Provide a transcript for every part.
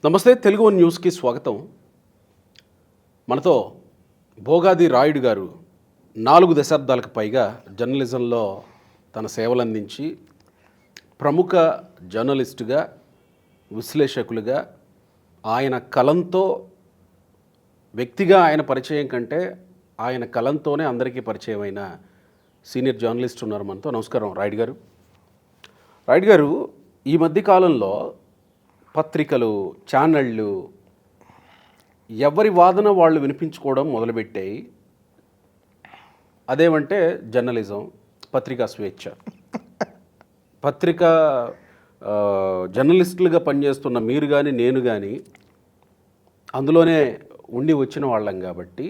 నమస్తే తెలుగు వన్ న్యూస్కి స్వాగతం. మనతో భోగాది రాయుడు గారు 4 దశాబ్దాలకు పైగా జర్నలిజంలో తన సేవలు అందించి ప్రముఖ జర్నలిస్టుగా, విశ్లేషకులుగా, ఆయన కలంతో వ్యక్తిగా ఆయన పరిచయం కంటే ఆయన కలంతోనే అందరికీ పరిచయం అయిన సీనియర్ జర్నలిస్ట్ ఉన్నారు మనతో. నమస్కారం రాయుడు గారు. రాయుడు గారు, ఈ మధ్య కాలంలో పత్రికలు, ఛానళ్ళు ఎవరి వాదన వాళ్ళు వినిపించుకోవడం మొదలుపెట్టాయి. అదేమంటే జర్నలిజం, పత్రికా స్వేచ్ఛ. పత్రికా జర్నలిస్టులుగా పనిచేస్తున్న మీరు కానీ నేను కానీ అందులోనే ఉండి వచ్చిన వాళ్ళం కాబట్టి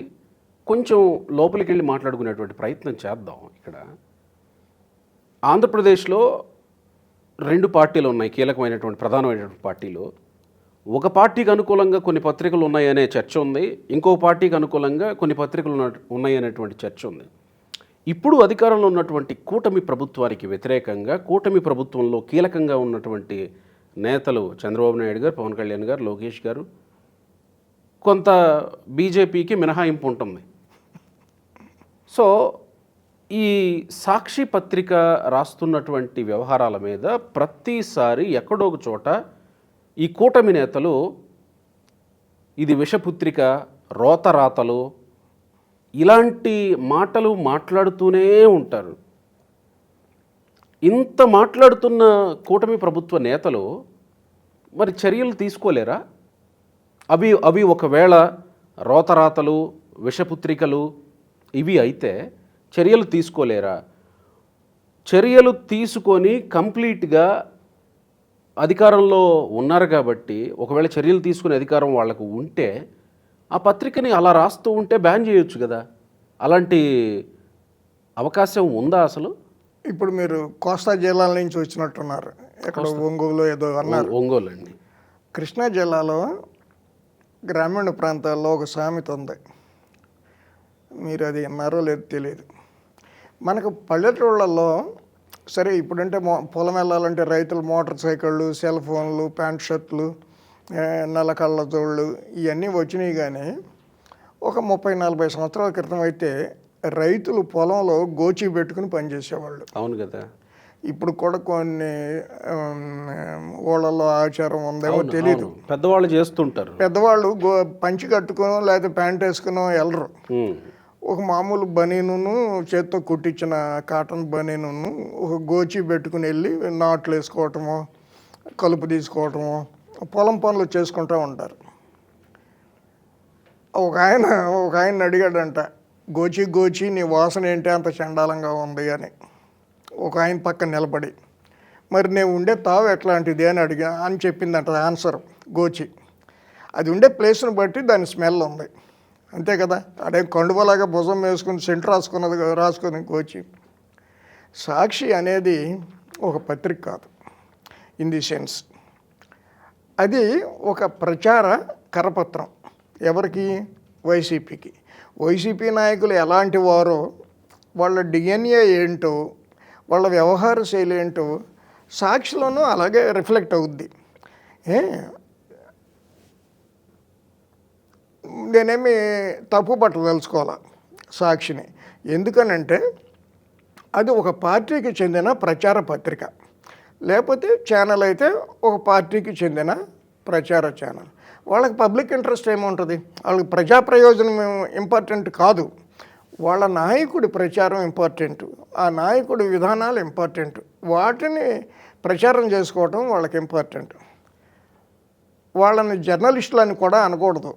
కొంచెం లోపలికి వెళ్ళి మాట్లాడుకునేటువంటి ప్రయత్నం చేద్దాం. ఇక్కడ ఆంధ్రప్రదేశ్లో 2 పార్టీలు ఉన్నాయి, కీలకమైనటువంటి ప్రధానమైనటువంటి పార్టీలు. ఒక పార్టీకి అనుకూలంగా కొన్ని పత్రికలు ఉన్నాయనే చర్చ ఉంది, ఇంకో పార్టీకి అనుకూలంగా కొన్ని పత్రికలు ఉన్నాయనేటువంటి చర్చ ఉంది. ఇప్పుడు అధికారంలో ఉన్నటువంటి కూటమి ప్రభుత్వానికి వ్యతిరేకంగా, కూటమి ప్రభుత్వంలో కీలకంగా ఉన్నటువంటి నేతలు చంద్రబాబు నాయుడు గారు, పవన్ కళ్యాణ్ గారు, లోకేష్ గారు, కొంత బీజేపీకి మినహాయింపు ఉంటుంది. సో ఈ సాక్షి పత్రిక రాస్తున్నటువంటి వ్యవహారాల మీద ప్రతిసారి ఎక్కడో ఒక చోట ఈ కూటమి నేతలు ఇది విషపుత్రిక, రోతరాతలు, ఇలాంటి మాటలు మాట్లాడుతూనే ఉంటారు. ఇంత మాట్లాడుతున్న కూటమి ప్రభుత్వ నేతలు మరి చర్యలు తీసుకోలేరా? అవి ఒకవేళ రోతరాతలు, విషపుత్రికలు ఇవి అయితే చర్యలు తీసుకోలేరా? చర్యలు తీసుకొని కంప్లీట్గా అధికారంలో ఉన్నారు కాబట్టి, ఒకవేళ చర్యలు తీసుకునే అధికారం వాళ్లకు ఉంటే ఆ పత్రికని అలా రాస్తూ ఉంటే బ్యాన్ చేయొచ్చు కదా. అలాంటి అవకాశం ఉందా అసలు? ఇప్పుడు మీరు కోస్తా జిల్లాల నుంచి వచ్చినట్టున్నారు. ఎక్కడ ఒంగోలు ఏదో అన్నారు. ఒంగోలు అండి. కృష్ణా జిల్లాలో గ్రామీణ ప్రాంతాల్లో ఒక సామెత ఉంది, మీరు అది విన్నారో లేదో తెలియదు. మనకు పల్లెటూళ్ళల్లో సరే ఇప్పుడంటే పొలం వెళ్ళాలంటే రైతులు మోటార్ సైకిళ్ళు, సెల్ ఫోన్లు, ప్యాంట్ షర్ట్లు, నల్ల కళ్ళజోళ్ళు ఇవన్నీ వచ్చినాయి. కానీ ఒక 30-40 సంవత్సరాల క్రితం అయితే రైతులు పొలంలో గోచి పెట్టుకుని పనిచేసేవాళ్ళు. అవును కదా. ఇప్పుడు కూడా కొన్ని ఊళ్ళల్లో ఆచారం ఉందేమో తెలియదు, పెద్దవాళ్ళు చేస్తుంటారు. పెద్దవాళ్ళు పంచి కట్టుకునో లేకపోతే ప్యాంట్ వేసుకునో వెళ్ళరు. ఒక మామూలు బనీనును, చేత్తో కుట్టించిన కాటన్ బనీనును ఒక గోచి పెట్టుకుని వెళ్ళి నాట్లు వేసుకోవటము, కలుపు తీసుకోవటము, పొలం పనులు చేసుకుంటూ ఉంటారు. ఒక ఆయన అడిగాడంట, గోచి నీ వాసన ఏంటి అంత చండాలంగా ఉంది అని. ఒక ఆయన పక్కన నిలబడి, మరి నేను ఉండే తావు ఎట్లాంటిది అని చెప్పిందంట ఆన్సర్. గోచి అది ఉండే ప్లేస్ని బట్టి దాని స్మెల్ ఉంది, అంతే కదా. అదే కండువలాగా భుజం వేసుకుని సెంట్ రాసుకుని గోచి. సాక్షి అనేది ఒక పత్రిక కాదు ఇన్ ది సెన్స్, అది ఒక ప్రచార కరపత్రం. ఎవరికి? వైసీపీకి. వైసీపీ నాయకులు ఎలాంటి వారో, వాళ్ళ డిఎన్ఏ ఏంటో, వాళ్ళ వ్యవహార శైలి ఏంటో సాక్షిలోనూ అలాగే రిఫ్లెక్ట్ అవుద్ది. నేనేమి తప్పు పట్టదలుచుకోవాలా సాక్షిని. ఎందుకనంటే అది ఒక పార్టీకి చెందిన ప్రచార పత్రిక, లేకపోతే ఛానల్ అయితే ఒక పార్టీకి చెందిన ప్రచార ఛానల్. వాళ్ళకి పబ్లిక్ ఇంట్రెస్ట్ ఏముంటుంది? వాళ్ళకి ప్రజా ప్రయోజనం ఇంపార్టెంట్ కాదు, వాళ్ళ నాయకుడి ప్రచారం ఇంపార్టెంట్, ఆ నాయకుడి విధానాలు ఇంపార్టెంట్, వాటిని ప్రచారం చేసుకోవటం వాళ్ళకి ఇంపార్టెంట్. వాళ్ళని జర్నలిస్టులని కూడా అనకూడదు,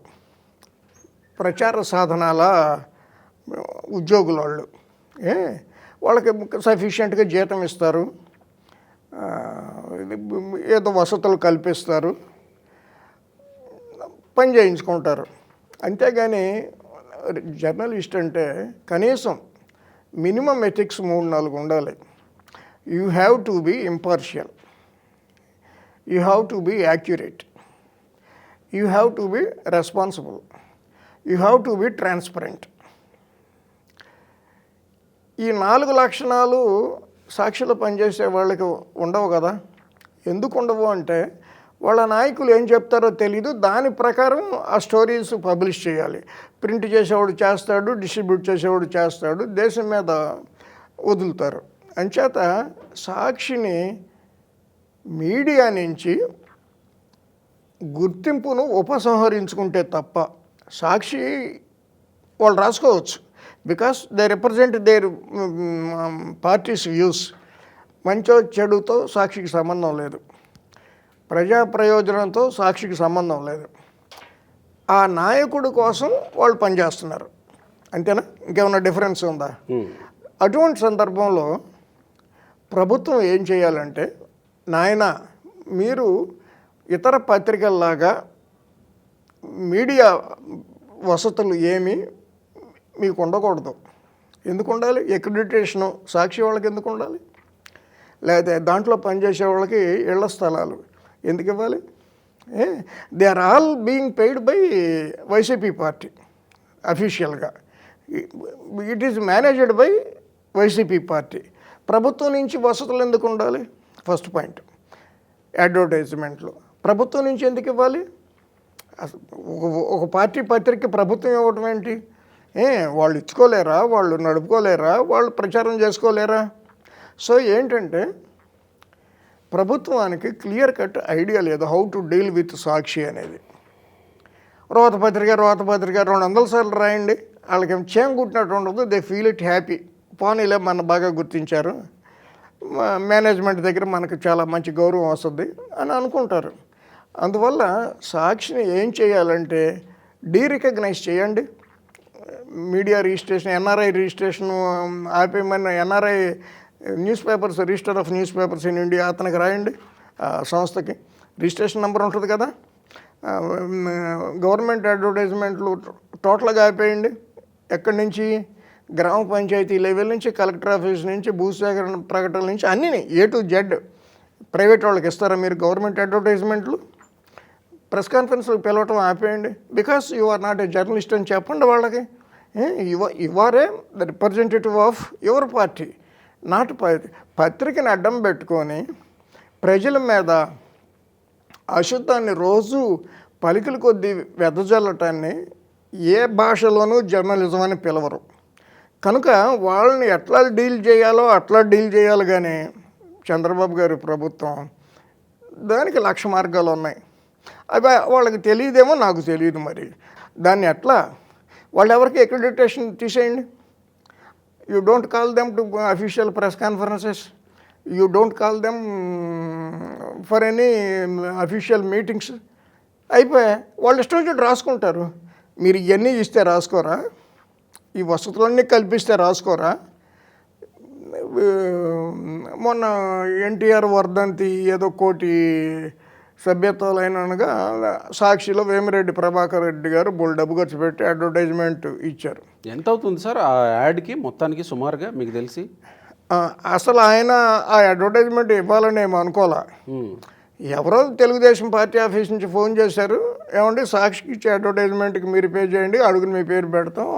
ప్రచార సాధనాల ఉద్యోగుల వాళ్ళు. వాళ్ళకి సఫిషియెంట్గా జీతం ఇస్తారు, ఏదో వసతులు కల్పిస్తారు, పని చేయించుకుంటారు. అంతేగాని జర్నలిస్ట్ అంటే కనీసం మినిమం ఎథిక్స్ 3-4 ఉండాలి. You have to be impartial, you have to be accurate, you have to be responsible, you have to be transparent. ఈ 4 లక్షణాలు సాక్షిలో పనిచేసే వాళ్ళకి ఉండవు కదా. ఎందుకు ఉండవు అంటే వాళ్ళ నాయకులు ఏం చెప్తారో తెలీదు, దాని ప్రకారం ఆ స్టోరీస్ పబ్లిష్ చేయాలి. ప్రింట్ చేసేవాడు చేస్తాడు, డిస్ట్రిబ్యూట్ చేసేవాడు చేస్తాడు, దేశం మీద వదులుతారు. అంచేత సాక్షిని మీడియా నుంచి గుర్తింపును ఉపసంహరించుకుంటే తప్ప సాక్షి వాళ్ళు రాసుకోవచ్చు, because they represent their parties views. మంచో చెడుతో సాక్షికి సంబంధం లేదు, ప్రజా ప్రయోజనంతో సాక్షికి సంబంధం లేదు. ఆ నాయకుడి కోసం వాళ్ళు పనిచేస్తున్నారు, అంతేనా? ఇంకేమైనా డిఫరెన్స్ ఉందా? అటువంటి సందర్భంలో ప్రభుత్వం ఏం చేయాలంటే, నాయన మీరు ఇతర పత్రికల్లాగా మీడియా వసతులు ఏమీ మీకు ఉండకూడదు. ఎందుకు ఉండాలి? అక్రిడిటేషను సాక్షి వాళ్ళకి ఎందుకు ఉండాలి? లేకపోతే దాంట్లో పనిచేసే వాళ్ళకి ఇళ్ల స్థలాలు ఎందుకు ఇవ్వాలి? They are all being paid by YCP party అఫీషియల్గా. It is managed by YCP party. ప్రభుత్వం నుంచి వసతులు ఎందుకు ఉండాలి? First point. అడ్వర్టైజ్మెంట్లు ప్రభుత్వం నుంచి ఎందుకు ఇవ్వాలి? ఒక పార్టీ పత్రిక ప్రభుత్వం ఇవ్వటం ఏంటి? వాళ్ళు ఇచ్చుకోలేరా? వాళ్ళు నడుపుకోలేరా? వాళ్ళు ప్రచారం చేసుకోలేరా? సో ఏంటంటే ప్రభుత్వానికి క్లియర్ కట్ ఐడియా లేదు హౌ టు డీల్ విత్ సాక్షి అనేది. రోత పత్రిక 200 సార్లు రాయండి, వాళ్ళకి చేయం కుట్టినట్టు ఉండదు. They feel it happy. పోనీలే మన బాగా గుర్తించారు, మేనేజ్మెంట్ దగ్గర మనకు చాలా మంచి గౌరవం వస్తుంది అని అనుకుంటారు. అందువల్ల సాక్షిని ఏం చేయాలంటే డీరికగ్నైజ్ చేయండి. మీడియా రిజిస్ట్రేషన్, ఎన్ఆర్ఐ రిజిస్ట్రేషన్ ఆపేయమని NRI newspapers, register of newspapers in India అతనికి రాయండి. సంస్థకి రిజిస్ట్రేషన్ నెంబర్ ఉంటుంది కదా. గవర్నమెంట్ అడ్వర్టైజ్మెంట్లు టోటల్గా ఆపేయండి. ఎక్కడి నుంచి? గ్రామ పంచాయతీ లెవెల్ నుంచి, కలెక్టర్ ఆఫీస్ నుంచి, భూసేకరణ ప్రకటనల నుంచి అన్నీ A to Z. ప్రైవేట్ వాళ్ళకి ఇస్తారా మీరు గవర్నమెంట్ అడ్వర్టైజ్మెంట్లు? ప్రెస్ కాన్ఫరెన్స్లు పిలవటం ఆపేయండి. Because you are not a journalist అని చెప్పండి వాళ్ళకి. You are a the representative of your party, not పత్రికని అడ్డం పెట్టుకొని ప్రజల మీద అశుద్ధాన్ని రోజు పలికల కొద్దీ వెదజల్లటాన్ని ఏ భాషలోనూ జర్నలిజం అని పిలవరు. కనుక వాళ్ళని ఎట్లా డీల్ చేయాలో అట్లా డీల్ చేయాలి. కానీ చంద్రబాబు గారి ప్రభుత్వం దానికి 1,00,000 మార్గాలు ఉన్నాయి. అవి వాళ్ళకి తెలియదేమో, నాకు తెలియదు. మరి దాన్ని ఎట్లా? వాళ్ళు ఎవరికి అక్రిడిటేషన్ తీసేయండి. You don't call them to official press conferences, you don't call them for any official meetings. అయిపోయా, వాళ్ళు ఇష్టం వచ్చినట్టు రాసుకుంటారు. మీరు ఇవన్నీ ఇస్తే రాసుకోరా? ఈ వసతులన్నీ కల్పిస్తే రాసుకోరా? మొన్న ఎన్టీఆర్ వర్ధంతి ఏదో 1 కోటి సభ్యత్వాలైనగా సాక్షిలో వేమిరెడ్డి ప్రభాకర్ రెడ్డి గారు బోల్ డబ్బు ఖర్చు పెట్టి అడ్వర్టైజ్మెంట్ ఇచ్చారు. ఎంత అవుతుంది సార్ ఆ యాడ్కి మొత్తానికి సుమారుగా మీకు తెలిసి? అసలు ఆయన ఆ అడ్వర్టైజ్మెంట్ ఇవ్వాలని ఏమో అనుకోలే. ఎవరో తెలుగుదేశం పార్టీ ఆఫీస్ నుంచి ఫోన్ చేశారు, ఏమంటే సాక్షికి ఇచ్చే అడ్వర్టైజ్మెంట్కి మీరు పే చేయండి, అడుగుని మీ పేరు పెడతాం,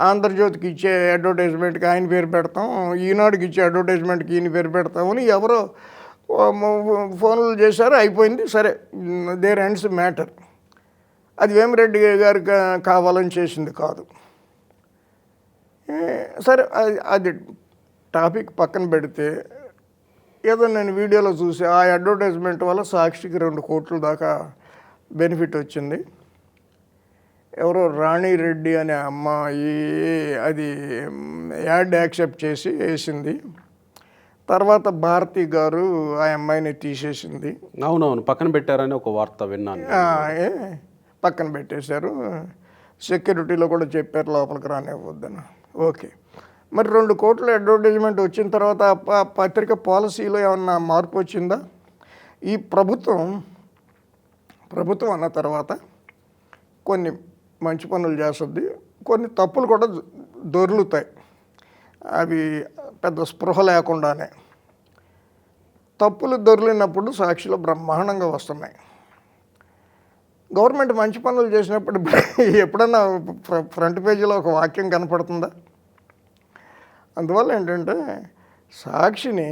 ఆంధ్రజ్యోతికి ఇచ్చే అడ్వర్టైజ్మెంట్కి ఆయన పేరు పెడతాం, ఈనాడుకి ఇచ్చే అడ్వర్టైజ్మెంట్కి ఈయన పేరు పెడతామని ఎవరో ఫోన్లు చేశారు. అయిపోయింది. సరే, దేర్ ఎండ్స్ మ్యాటర్. అది వేమిరెడ్డి గారు కావాలని చేసింది కాదు. సరే, అది టాపిక్ పక్కన పెడితే, ఏదో నేను వీడియోలో చూసి ఆ అడ్వర్టైజ్మెంట్ వల్ల సాక్షికి 2 కోట్ల దాకా బెనిఫిట్ వచ్చింది. ఎవరో రాణిరెడ్డి అనే అమ్మాయి అది యాడ్ యాక్సెప్ట్ చేసి వేసింది. తర్వాత భారతి గారు ఆ అమ్మాయిని తీసేసింది. అవునవును, పక్కన పెట్టారని ఒక వార్త విన్నాను. పక్కన పెట్టేశారు. సెక్యూరిటీలో కూడా చెప్పారు లోపలికి రానివ్వద్దని. ఓకే, మరి 2 కోట్ల అడ్వర్టైజ్మెంట్ వచ్చిన తర్వాత పత్రిక పాలసీలో ఏమన్నా మార్పు వచ్చిందా? ఈ ప్రభుత్వం అన్న తర్వాత కొన్ని మంచి పనులు చేస్తుంది, కొన్ని తప్పులు కూడా దొర్లుతాయి. అవి పెద్ద స్పృహ లేకుండానే. తప్పులు దొర్లినప్పుడు సాక్షిలో బ్రహ్మాండంగా వస్తున్నాయి. గవర్నమెంట్ మంచి పనులు చేసినప్పుడు ఎప్పుడన్నా ఫ్రంట్ పేజీలో ఒక వాక్యం కనపడుతుందా? అందువల్ల ఏంటంటే సాక్షిని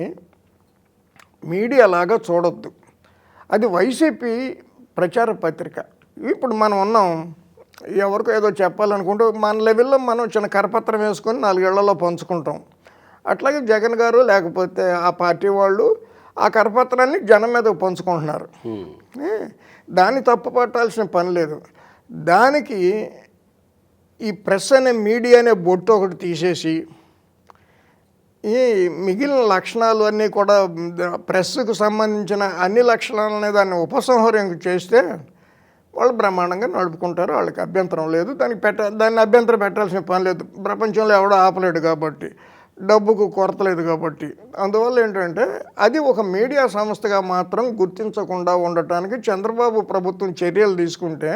మీడియా లాగా చూడొద్దు. అది వైసీపీ ప్రచార పత్రిక. ఇప్పుడు మనం ఉన్నాం, ఎవరికో ఏదో చెప్పాలనుకుంటూ మన లెవెల్లో మనం చిన్న కరపత్రం వేసుకొని 4 ఏళ్లలో పంచుకుంటాం. అట్లాగే జగన్ గారు లేకపోతే ఆ పార్టీ వాళ్ళు ఆ కరపత్రాన్ని జనం మీద పంచుకుంటున్నారు. దాన్ని తప్పు పట్టాల్సిన పని లేదు. దానికి ఈ ప్రెస్ అనే మీడియా అనే బొట్టు ఒకటి తీసేసి ఈ మిగిలిన లక్షణాలు అన్నీ కూడా ప్రెస్కు సంబంధించిన అన్ని లక్షణాలనే దాన్ని ఉపసంహరణ చేస్తే వాళ్ళు బ్రహ్మాండంగా నడుపుకుంటారు. వాళ్ళకి అభ్యంతరం లేదు. దాన్ని అభ్యంతరం పెట్టాల్సిన పని లేదు. ప్రపంచంలో ఎవడో ఆపలేడు కాబట్టి, డబ్బుకు కొరత లేదు కాబట్టి. అందువల్ల ఏంటంటే అది ఒక మీడియా సంస్థగా మాత్రం గుర్తించకుండా ఉండటానికి చంద్రబాబు ప్రభుత్వం చర్యలు తీసుకుంటే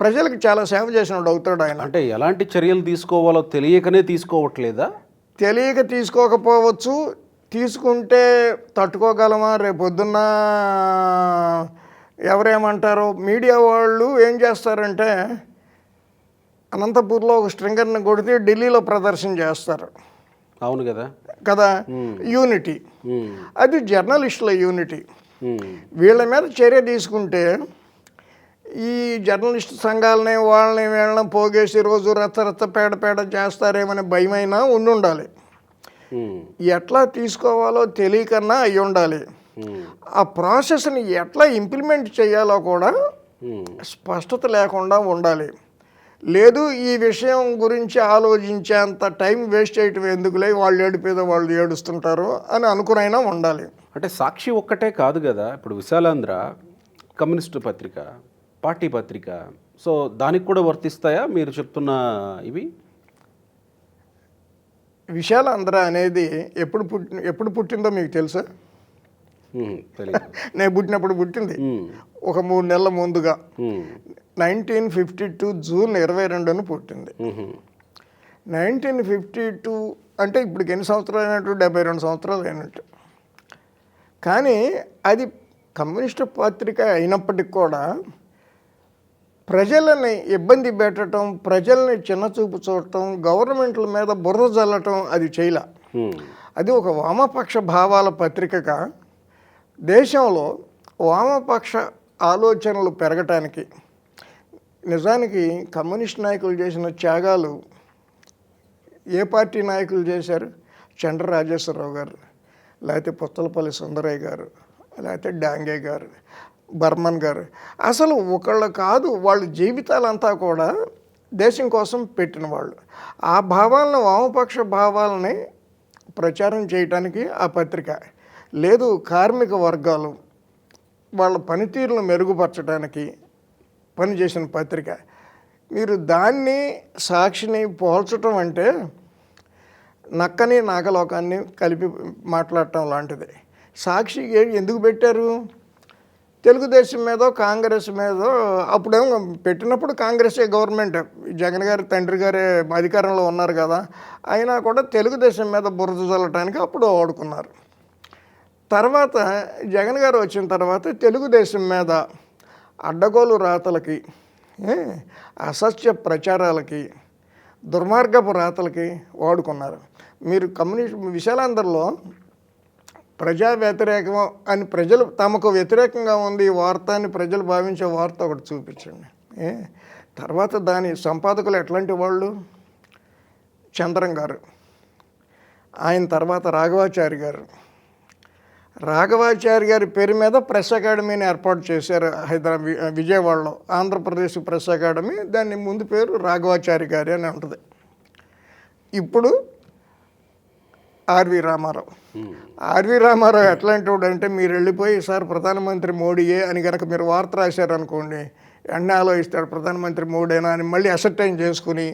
ప్రజలకు చాలా సేవ చేసినట్టు అవుతాడు ఆయన. అంటే ఎలాంటి చర్యలు తీసుకోవాలో తెలియకనే తీసుకోవట్లేదా? తెలియక తీసుకోకపోవచ్చు. తీసుకుంటే తట్టుకోగలమా? రేపొద్దున్న ఎవరేమంటారో. మీడియా వాళ్ళు ఏం చేస్తారంటే అనంతపూర్లో ఒక స్ట్రింగర్ని కొడితే ఢిల్లీలో ప్రదర్శన చేస్తారు. అవును కదా. యూనిటీ, అది జర్నలిస్టుల యూనిటీ. వీళ్ళ మీద చర్య తీసుకుంటే ఈ జర్నలిస్ట్ సంఘాలని వాళ్ళని వీళ్ళని పోగేసి రోజు రచ్చ పేడ చేస్తారేమనే భయమైనా ఉండాలి. ఎట్లా తీసుకోవాలో తెలియకన్నా అయి ఉండాలి. ఆ ప్రాసెస్ని ఎట్లా ఇంప్లిమెంట్ చేయాలో కూడా స్పష్టత లేకుండా ఉండాలి. లేదు, ఈ విషయం గురించి ఆలోచించేంత టైం వేస్ట్ చేయటం ఎందుకులే, వాళ్ళు ఏడిపేదో వాళ్ళు ఏడుస్తుంటారు అని అనుకునైనా ఉండాలి. అంటే సాక్షి ఒక్కటే కాదు కదా, ఇప్పుడు విశాలాంధ్ర కమ్యూనిస్టు పత్రిక, పార్టీ పత్రిక, సో దానికి కూడా వర్తిస్తాయా మీరు చెప్తున్న ఇవి? విశాలాంధ్ర అనేది ఎప్పుడు పుట్టిందో మీకు తెలుసా? నేను పుట్టినప్పుడు పుట్టింది. ఒక 3 నెలల ముందుగా 1952 జూన్ 22 పుట్టింది. 1952 అంటే ఇప్పటికి ఎన్ని సంవత్సరాలు అయినట్టు? 72 సంవత్సరాలు అయినట్టు. కానీ అది కమ్యూనిస్టు పత్రిక అయినప్పటికి కూడా ప్రజలని ఇబ్బంది పెట్టడం, ప్రజల్ని చిన్నచూపు చూడటం, గవర్నమెంట్ల మీద బురద జల్లటం అది చేయలే. అది ఒక వామపక్ష భావాల పత్రికగా దేశంలో వామపక్ష ఆలోచనలు పెరగటానికి, నిజానికి కమ్యూనిస్ట్ నాయకులు చేసిన త్యాగాలు ఏ పార్టీ నాయకులు చేశారు? చండ్ర రాజేశ్వరరావు గారు, లేకపోతే పుచ్చలపల్లి సుందరయ్య గారు, లేకపోతే డాంగే గారు, బర్మన్ గారు. అసలు ఒకళ్ళు కాదు, వాళ్ళ జీవితాలంతా కూడా దేశం కోసం పెట్టిన వాళ్ళు. ఆ భావాలను, వామపక్ష భావాలని ప్రచారం చేయటానికి ఆ పత్రిక లేదు. కార్మిక వర్గాలు వాళ్ళ పనితీరును మెరుగుపరచడానికి పనిచేసిన పత్రిక. మీరు దాన్ని సాక్షిని పోల్చటం అంటే నక్కని నాగలోకాన్ని కలిపి మాట్లాడటం లాంటిది. సాక్షి ఎందుకు పెట్టారు? తెలుగుదేశం మీదో కాంగ్రెస్ మీదో, అప్పుడేమో పెట్టినప్పుడు కాంగ్రెసే గవర్నమెంట్, జగన్ గారి తండ్రి గారే అధికారంలో ఉన్నారు కదా, అయినా కూడా తెలుగుదేశం మీద బురద చల్లటానికి అప్పుడు వాడుకున్నారు. తర్వాత జగన్ గారు వచ్చిన తర్వాత తెలుగుదేశం మీద అడ్డగోలు రాతలకి, అసత్య ప్రచారాలకి, దుర్మార్గపు రాతలకి వాడుకున్నారు. మీరు విశాలాంధ్రలో ప్రజా వ్యతిరేకం అని ప్రజలు తమకు వ్యతిరేకంగా ఉంది ఈ వార్త అని ప్రజలు భావించే వార్త ఒకటి చూపించండి. తర్వాత దాని సంపాదకులు ఎట్లాంటి వాళ్ళు? చంద్రం గారు, ఆయన తర్వాత రాఘవాచారి గారు. రాఘవాచారి గారి పేరు మీద ప్రెస్ అకాడమీని ఏర్పాటు చేశారు విజయవాడలో, ఆంధ్రప్రదేశ్ ప్రెస్ అకాడమీ. దాని ముందు పేరు రాఘవాచారి గారి అని ఉంటుంది. ఇప్పుడు ఆర్వి రామారావు. ఆర్వి రామారావు ఎట్లాంటి వాడు అంటే, మీరు వెళ్ళిపోయి సార్ ప్రధానమంత్రి మోడీయే అని కనుక మీరు వార్త రాశారనుకోండి, వెంటనే ఆలోచిస్తాడు ప్రధానమంత్రి మోడీనా అని మళ్ళీ అసర్టైన్ చేసుకుని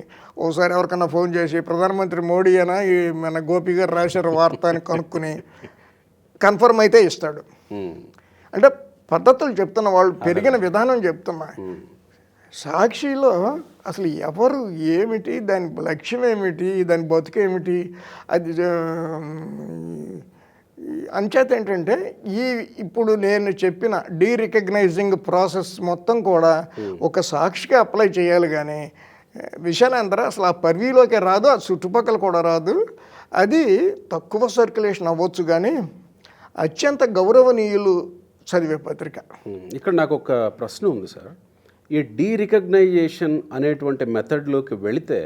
ఓసారి ఎవరికన్నా ఫోన్ చేసి ప్రధానమంత్రి మోడీయేనా ఈ మన గోపి గారు రాశారు వార్త అని కనుక్కుని కన్ఫర్మ్ అయితే ఇస్తాడు. అంటే పద్ధతులు చెప్తున్న, వాళ్ళు పెరిగిన విధానం చెప్తున్నా. సాక్షిలో అసలు ఎవరు ఏమిటి, దాని లక్ష్యం ఏమిటి, దాని బతుకేమిటి, అది అంచేత ఏంటంటే ఇప్పుడు నేను చెప్పిన డీరికగ్నైజింగ్ ప్రాసెస్ మొత్తం కూడా ఒక సాక్షికి అప్లై చేయాలి. కానీ విశాలాంధ్ర అసలు ఆ పరిధిలోకే రాదు, ఆ చుట్టుపక్కల కూడా రాదు. అది తక్కువ సర్క్యులేషన్ అవ్వచ్చు, కానీ అత్యంత గౌరవనీయులు చదివే పత్రిక. ఇక్కడ నాకు ఒక ప్రశ్న ఉంది సార్. ఈ డీరికగ్నైజేషన్ అనేటువంటి మెథడ్లోకి వెళితే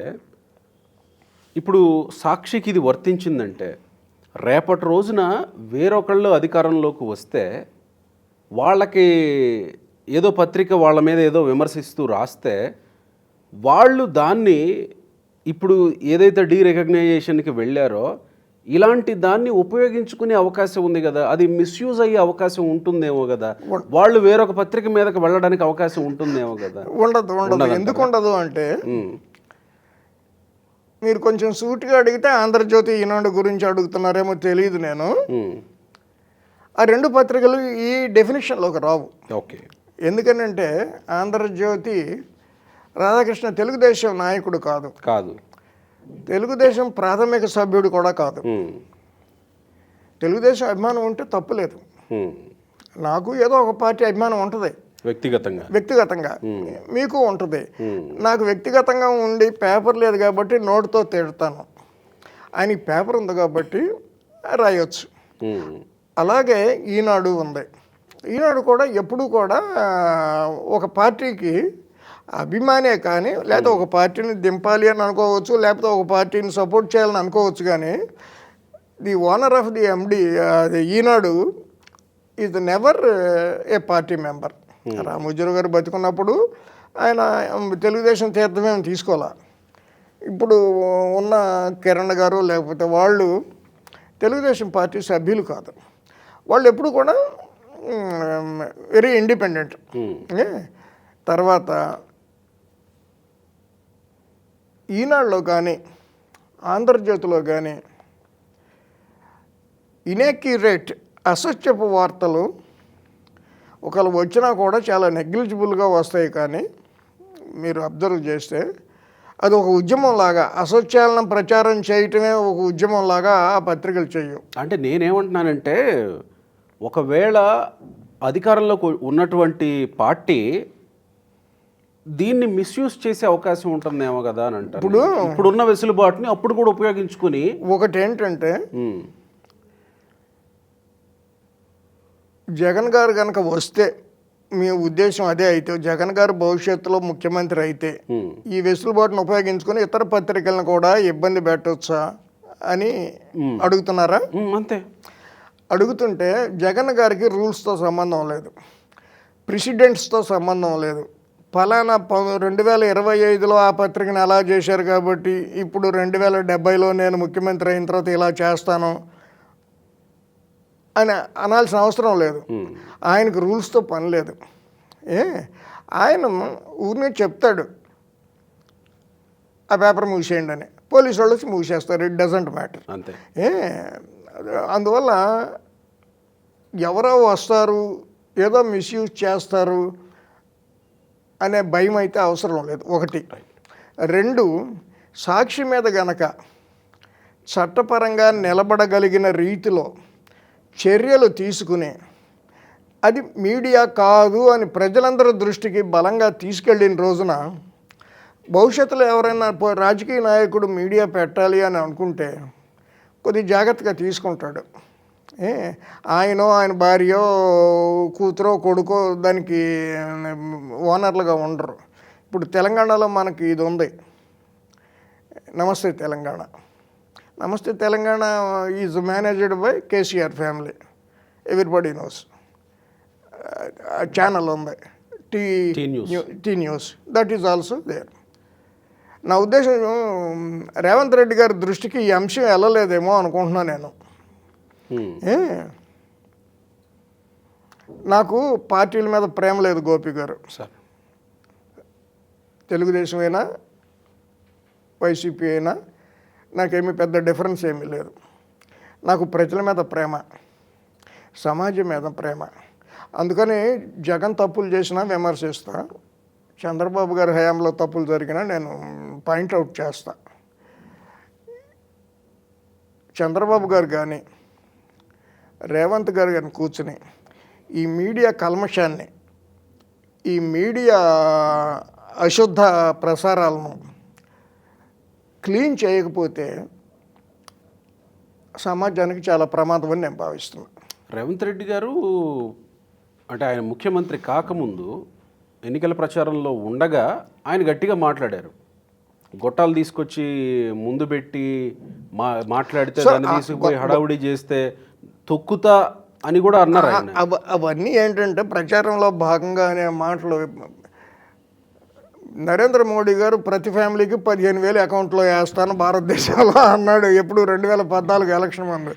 ఇప్పుడు సాక్షికి ఇది వర్తించిందంటే రేపటి రోజున వేరొకళ్ళు అధికారంలోకి వస్తే వాళ్ళకి ఏదో పత్రిక వాళ్ళ మీద ఏదో విమర్శిస్తూ రాస్తే వాళ్ళు దాన్ని ఇప్పుడు ఏదైతే డీరికగ్నైజేషన్కి వెళ్ళారో ఇలాంటి దాన్ని ఉపయోగించుకునే అవకాశం ఉంది కదా, అది మిస్యూజ్ అయ్యే అవకాశం ఉంటుందేమో కదా, వాళ్ళు వేరొక పత్రిక మీదకి వెళ్ళడానికి అవకాశం ఉంటుందేమో కదా. ఉండదు. ఎందుకు ఉండదు అంటే మీరు కొంచెం సూటిగా అడిగితే ఆంధ్రజ్యోతి, ఈనాడు గురించి అడుగుతున్నారేమో తెలియదు. నేను ఆ రెండు పత్రికలు ఈ డెఫినేషన్లోకి రావు. ఓకే. ఎందుకనంటే ఆంధ్రజ్యోతి రాధాకృష్ణ తెలుగుదేశం నాయకుడు కాదు, తెలుగుదేశం ప్రాథమిక సభ్యుడు కూడా కాదు. తెలుగుదేశం అభిమానం ఉంటే తప్పులేదు. నాకు ఏదో ఒక పార్టీ అభిమానం ఉంటుంది వ్యక్తిగతంగా, మీకు ఉంటుంది. నాకు వ్యక్తిగతంగా ఉండి పేపర్ లేదు కాబట్టి నోటుతో తిడతాను, ఆయన పేపర్ ఉంది కాబట్టి రాయొచ్చు. అలాగే ఈనాడు ఉంది. ఈనాడు కూడా ఎప్పుడు కూడా ఒక పార్టీకి అభిమానే కానీ, లేకపోతే ఒక పార్టీని దింపాలి అని అనుకోవచ్చు, లేకపోతే ఒక పార్టీని సపోర్ట్ చేయాలని అనుకోవచ్చు. కానీ the owner of the MD Eenadu is never A party member. Ramoji Rao గారు బతుకున్నప్పుడు ఆయన తెలుగుదేశం తీర్థమేమి తీసుకోవాలా. ఇప్పుడు ఉన్న కిరణ్ గారు లేకపోతే వాళ్ళు తెలుగుదేశం పార్టీ సభ్యులు కాదు. వాళ్ళు ఎప్పుడు కూడా వెరీ ఇండిపెండెంట్. తర్వాత ఈనాడులో కానీ ఆంధ్రజ్యోతిలో కానీ ఇన్యాక్యురేట్ అసత్యపు వార్తలు ఒకవేళ వచ్చినా కూడా చాలా నెగ్లిజిబుల్గా వస్తాయి. కానీ మీరు అబ్జర్వ్ చేస్తే అది ఒక ఉద్యమం లాగా, అసత్యాలను ప్రచారం చేయటమే ఒక ఉద్యమం లాగా ఆ పత్రికలు చేయవు. అంటే నేనేమంటున్నానంటే ఒకవేళ అధికారంలో ఉన్నటువంటి పార్టీ దీన్ని మిస్యూజ్ చేసే అవకాశం ఉంటుందేమో కదా అని అంటారు. ఇప్పుడున్న వెసులుబాటుని అప్పుడు కూడా ఉపయోగించుకుని ఒకటి ఏంటంటే జగన్ గారు కనుక వస్తే, మీ ఉద్దేశం అదే అయితే, జగన్ గారు భవిష్యత్తులో ముఖ్యమంత్రి అయితే ఈ వెసులుబాటును ఉపయోగించుకొని ఇతర పత్రికలను కూడా ఇబ్బంది పెట్టవచ్చా అని అడుగుతున్నారా? అంతే. అడుగుతుంటే జగన్ గారికి రూల్స్తో సంబంధం లేదు, ప్రెసిడెంట్స్తో సంబంధం లేదు. ఫలానా 2025లో ఆ పత్రికను ఎలా చేశారు కాబట్టి ఇప్పుడు 2070లో నేను ముఖ్యమంత్రి అయిన తర్వాత ఇలా చేస్తాను అని అనాల్సిన అవసరం లేదు. ఆయనకు రూల్స్తో పని లేదు. ఆయన ఊరినే చెప్తాడు ఆ పేపర్ మూసేయండి అని, పోలీసు వాళ్ళు వచ్చి మూసేస్తారు. It doesn't matter. అంతే. అందువల్ల ఎవరో వస్తారు, ఏదో మిస్యూజ్ చేస్తారు అనే భయం అయితే అవసరం లేదు. ఒకటి. రెండు, సాక్షి మీద గనక చట్టపరంగా నిలబడగలిగిన రీతిలో చర్యలు తీసుకుని అది మీడియా కాదు అని ప్రజలందరి దృష్టికి బలంగా తీసుకెళ్ళిన రోజున భవిష్యత్తులో ఎవరైనా రాజకీయ నాయకుడు మీడియా పెట్టాలి అని అనుకుంటే కొద్దిగా జాగ్రత్తగా తీసుకుంటాడు. ఆయన భార్యో కూతురో కొడుకో దానికి ఓనర్లుగా ఉండరు. ఇప్పుడు తెలంగాణలో మనకి ఇది ఉంది, Namaste Telangana. Namaste Telangana is managed by KCR family, everybody knows. Channel ఉంది, T news, that is also there. నా ఉద్దేశం రేవంత్ రెడ్డి గారి దృష్టికి ఈ అంశం వెళ్ళలేదేమో అనుకుంటున్నాను నేను. నాకు పార్టీల మీద ప్రేమ లేదు గోపి గారు. తెలుగుదేశం అయినా వైసీపీ అయినా నాకేమీ పెద్ద డిఫరెన్స్ ఏమీ లేదు. నాకు ప్రజల మీద ప్రేమ, సమాజం మీద ప్రేమ. అందుకని జగన్ తప్పులు చేసినా విమర్శిస్తా, చంద్రబాబు గారి హయాంలో తప్పులు జరిగినా నేను పాయింట్అవుట్ చేస్తా. చంద్రబాబు గారు కానీ రేవంత్ గారు కానీ కూర్చుని ఈ మీడియా కల్మషాన్ని, ఈ మీడియా అశుద్ధ ప్రసారాలను క్లీన్ చేయకపోతే సమాజానికి చాలా ప్రమాదం అని నేను భావిస్తున్నాను. రేవంత్ రెడ్డి గారు అంటే ఆయన ముఖ్యమంత్రి కాకముందు ఎన్నికల ప్రచారంలో ఉండగా ఆయన గట్టిగా మాట్లాడారు. గొట్టాలు తీసుకొచ్చి ముందు పెట్టి మాట్లాడితే దాన్ని తీసుకుపోయి హడావుడి చేస్తే తొక్కుతా అని కూడా అన్నారు ఆయన. అవన్నీ ఏంటంటే ప్రచారంలో భాగంగా అనే మాటలు. నరేంద్ర మోడీ గారు ప్రతి ఫ్యామిలీకి 15,000 అకౌంట్లో వేస్తాను భారతదేశంలో అన్నాడు ఎప్పుడు 2014 ఎలక్షన్ ముందు.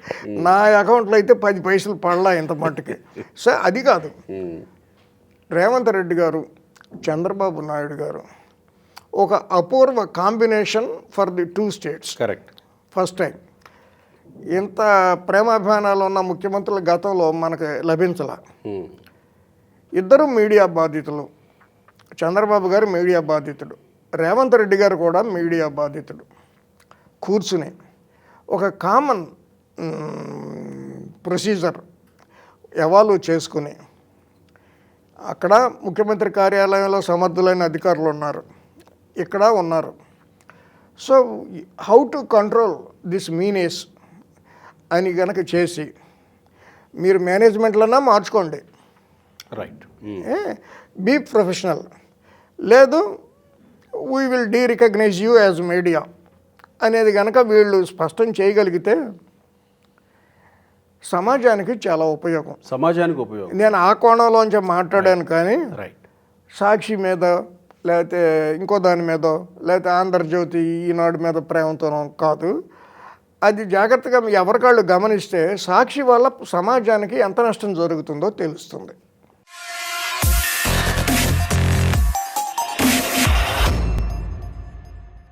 నా అకౌంట్లో అయితే 10 పైసలు పడలా ఇంత మట్టుకి. సో అది కాదు, రేవంత్ రెడ్డి గారు, చంద్రబాబు నాయుడు గారు ఒక అపూర్వ combination for the 2 states. Correct. First time ఇంత ప్రేమాభిమానాలు ఉన్న ముఖ్యమంత్రుల గతంలో మనకు లభించాల. ఇద్దరు మీడియా బాధితులు. చంద్రబాబు గారు మీడియా బాధితుడు, రేవంత్ రెడ్డి గారు కూడా మీడియా బాధితుడు. కూర్చుని ఒక కామన్ ప్రొసీజర్ ఎవాల్వ్ చేసుకుని, అక్కడ ముఖ్యమంత్రి కార్యాలయంలో సమర్థులైన అధికారులు ఉన్నారు, ఇక్కడ ఉన్నారు. So how to control this menace అని గనక చేసి మీరు మేనేజ్మెంట్లన్నా మార్చుకోండి, రైట్, బీ ప్రొఫెషనల్, లేదు we will derecognise you as media అనేది కనుక వీళ్ళు స్పష్టం చేయగలిగితే సమాజానికి చాలా ఉపయోగం. సమాజానికి ఉపయోగం. నేను ఆ కోణంలోంచి మాట్లాడాను కానీ రైట్. సాక్షి మీద లేకపోతే ఇంకో దాని మీద లేకపోతే ఆంధ్రజ్యోతి ఈనాడు మీద ప్రేమతోనో కాదు. అది జాగ్రత్తగా ఎవరికాళ్ళు గమనిస్తే సాక్షి వల్ల సమాజానికి ఎంత నష్టం జరుగుతుందో తెలుస్తుంది.